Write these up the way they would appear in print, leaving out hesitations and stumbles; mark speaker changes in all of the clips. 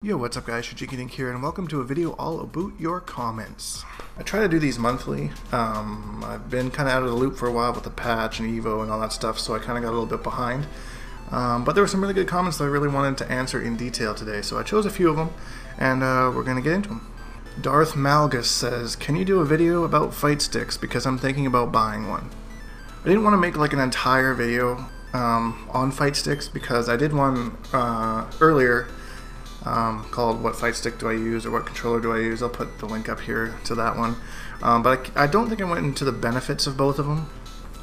Speaker 1: Yo, what's up guys, Shujinkydink here, and welcome to a video all about your comments. I try to do these monthly. I've been kind of out of the loop for a while with the patch and Evo and all that stuff, so I kind of got a little bit behind. But there were some really good comments that I really wanted to answer in detail today, so I chose a few of them, and we're going to get into them. Darth Malgus says, can you do a video about Fightsticks, because I'm thinking about buying one. I didn't want to make like an entire video on Fightsticks, because I did one earlier called What Fightstick Do I Use, or What Controller Do I Use. I'll put the link up here to that one. But I don't think I went into the benefits of both of them.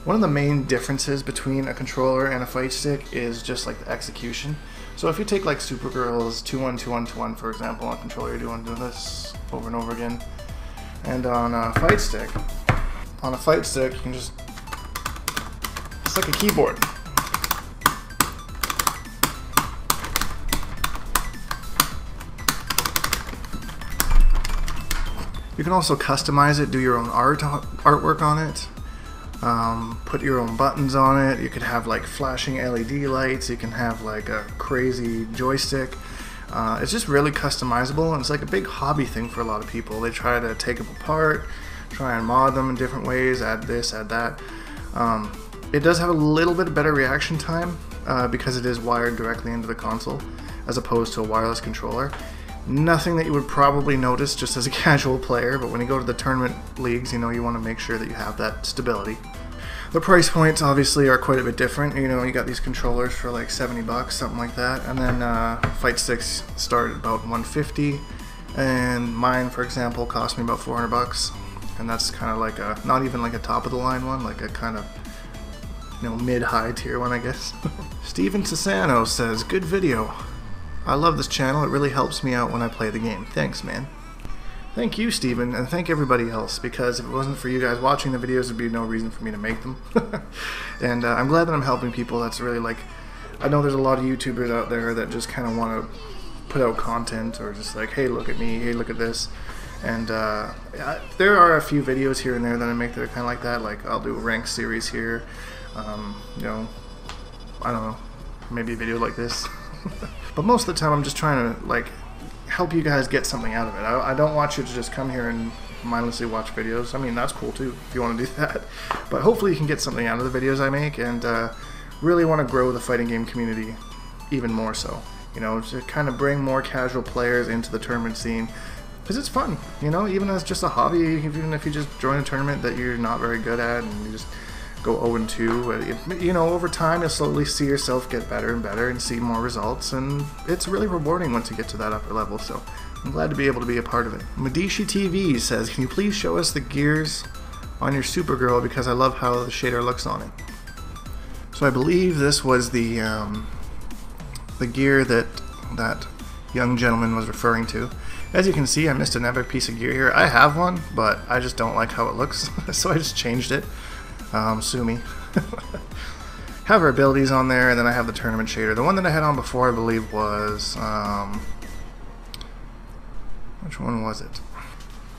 Speaker 1: One of the main differences between a controller and a fight stick is just like the execution. So if you take like Supergirl's 2-1, 2-1, 2-1 for example, on a controller you're doing this over and over again. And on a fight stick you can just, it's like a keyboard. You can also customize it, do your own artwork on it, put your own buttons on it. You could have like flashing LED lights, you can have like a crazy joystick. It's just really customizable, and it's like a big hobby thing for a lot of people. They try to take them apart, try and mod them in different ways, add this, add that. It does have a little bit better reaction time because it is wired directly into the console as opposed to a wireless controller. Nothing that you would probably notice just as a casual player, but when you go to the tournament leagues, you know, you want to make sure that you have that stability. The price points obviously are quite a bit different. You know, you got these controllers for like 70 bucks, something like that, and then fight sticks start at about 150, and mine, for example, cost me about 400 bucks, and that's kind of like a, not even like a top of the line one, like a kind of, you know, mid-high tier one, I guess. Steven Sassano says, good video. I love this channel, it really helps me out when I play the game. Thanks, man. Thank you, Steven, and thank everybody else, because if it wasn't for you guys watching the videos, there'd be no reason for me to make them. And I'm glad that I'm helping people. That's really like, I know there's a lot of YouTubers out there that just kind of want to put out content, or just like, hey, look at me, hey, look at this. And there are a few videos here and there that I make that are kind of like that, like I'll do a ranked series here, you know, I don't know, maybe a video like this. But most of the time I'm just trying to like help you guys get something out of it. I don't want you to just come here and mindlessly watch videos. I mean, that's cool too if you want to do that. But hopefully you can get something out of the videos I make, and really want to grow the fighting game community even more so. You know, to kind of bring more casual players into the tournament scene. Because it's fun, you know, even as just a hobby, even if you just join a tournament that you're not very good at and you just go 0-2, you know, over time you'll slowly see yourself get better and better and see more results, and it's really rewarding once you get to that upper level, so I'm glad to be able to be a part of it. Medici TV says, can you please show us the gears on your Supergirl, because I love how the shader looks on it. So I believe this was the gear that that young gentleman was referring to. As you can see, I missed another piece of gear here. I have one, but I just don't like how it looks, so I just changed it. Sue me. Have her abilities on there, and then I have the tournament shader. The one that I had on before, I believe, was which one was it?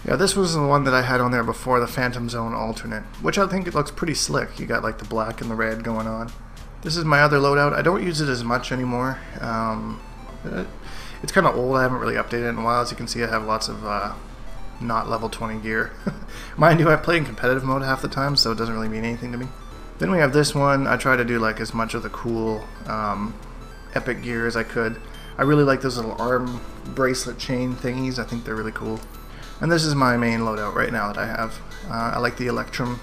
Speaker 1: Yeah, this was the one that I had on there before, the Phantom Zone alternate, which I think it looks pretty slick. You got like the black and the red going on. This is my other loadout. I don't use it as much anymore. It's kind of old. I haven't really updated it in a while. As you can see, I have lots of not level 20 gear. Mind you, I play in competitive mode half the time, so it doesn't really mean anything to me. Then we have this one. I try to do like as much of the cool epic gear as I could. I really like those little arm bracelet chain thingies. I think they're really cool. And this is my main loadout right now that I have. I like the Electrum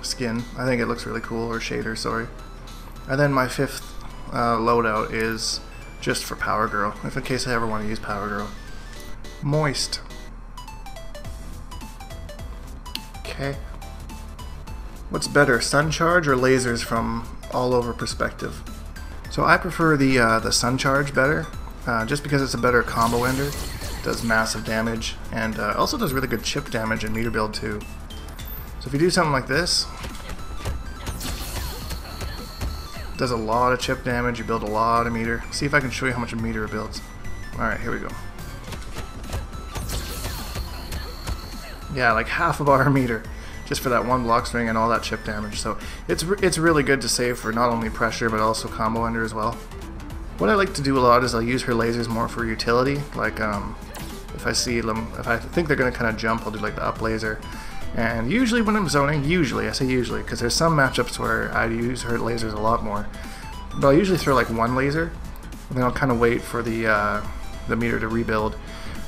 Speaker 1: skin. I think it looks really cool, or shader, sorry. And then my fifth loadout is just for Power Girl, if in case I ever want to use Power Girl. Moist. Okay. What's better, sun charge or lasers from all over perspective? So I prefer the sun charge better, just because it's a better combo ender. It does massive damage, and also does really good chip damage in meter build too. So if you do something like this, it does a lot of chip damage, you build a lot of meter. See if I can show you how much a meter it builds. Alright, here we go. Yeah, like half of our meter, just for that one block swing and all that chip damage. So it's really good to save for not only pressure but also combo ender as well. What I like to do a lot is I'll use her lasers more for utility. Like if I see them, if I think they're going to kind of jump, I'll do like the up laser. And usually when I'm zoning, I say usually, because there's some matchups where I use her lasers a lot more. But I'll usually throw like one laser, and then I'll kind of wait for the meter to rebuild,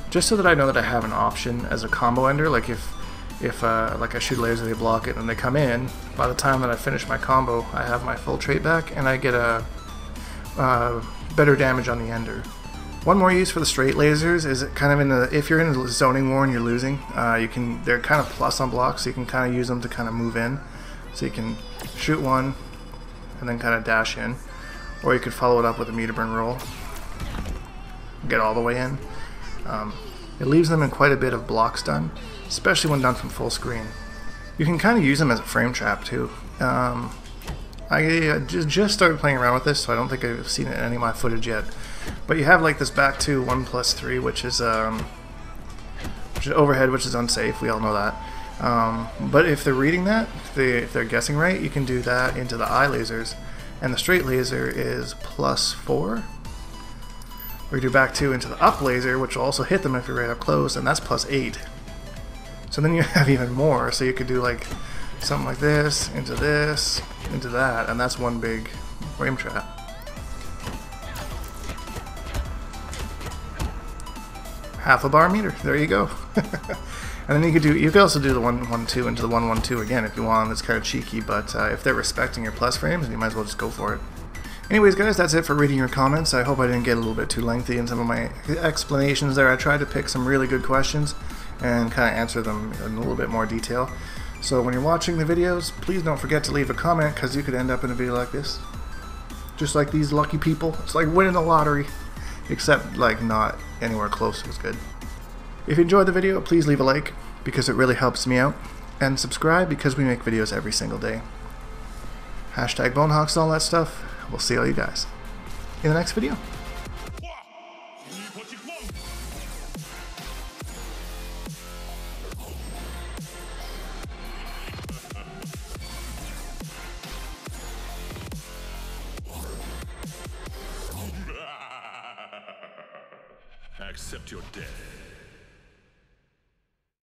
Speaker 1: just so that I know that I have an option as a combo ender. Like if like I shoot a laser, they block it, and they come in, by the time that I finish my combo, I have my full trait back, and I get a better damage on the ender. One more use for the straight lasers is kind of in the, if you're in a zoning war and you're losing, they're kind of plus on blocks, so you can kind of use them to kind of move in. So you can shoot one and then kind of dash in, or you could follow it up with a meter burn roll, get all the way in. It leaves them in quite a bit of block stun, especially when done from full screen. You can kind of use them as a frame trap too. I just started playing around with this, so I don't think I've seen it in any of my footage yet. But you have like this back to 1+3, which is overhead, which is unsafe. We all know that. But if they're reading that, if they're guessing right, you can do that into the eye lasers, and the straight laser is +4. Or you do back 2 into the up laser, which will also hit them if you're right up close, and that's +8. So then you have even more. So you could do like something like this, into that, and that's one big frame trap. Half a bar meter, there you go. And then you could also do the 1-1-2 into the 1-1-2 again if you want. It's kind of cheeky, but if they're respecting your plus frames, then you might as well just go for it. Anyways, guys, that's it for reading your comments. I hope I didn't get a little bit too lengthy in some of my explanations there. I tried to pick some really good questions and kind of answer them in a little bit more detail. So when you're watching the videos, please don't forget to leave a comment, because you could end up in a video like this. Just like these lucky people. It's like winning the lottery, except like not anywhere close to as good. If you enjoyed the video, please leave a like, because it really helps me out, and subscribe, because we make videos every single day. Hashtag Bonehawks and all that stuff. We'll see all you guys in the next video.
Speaker 2: Accept your death.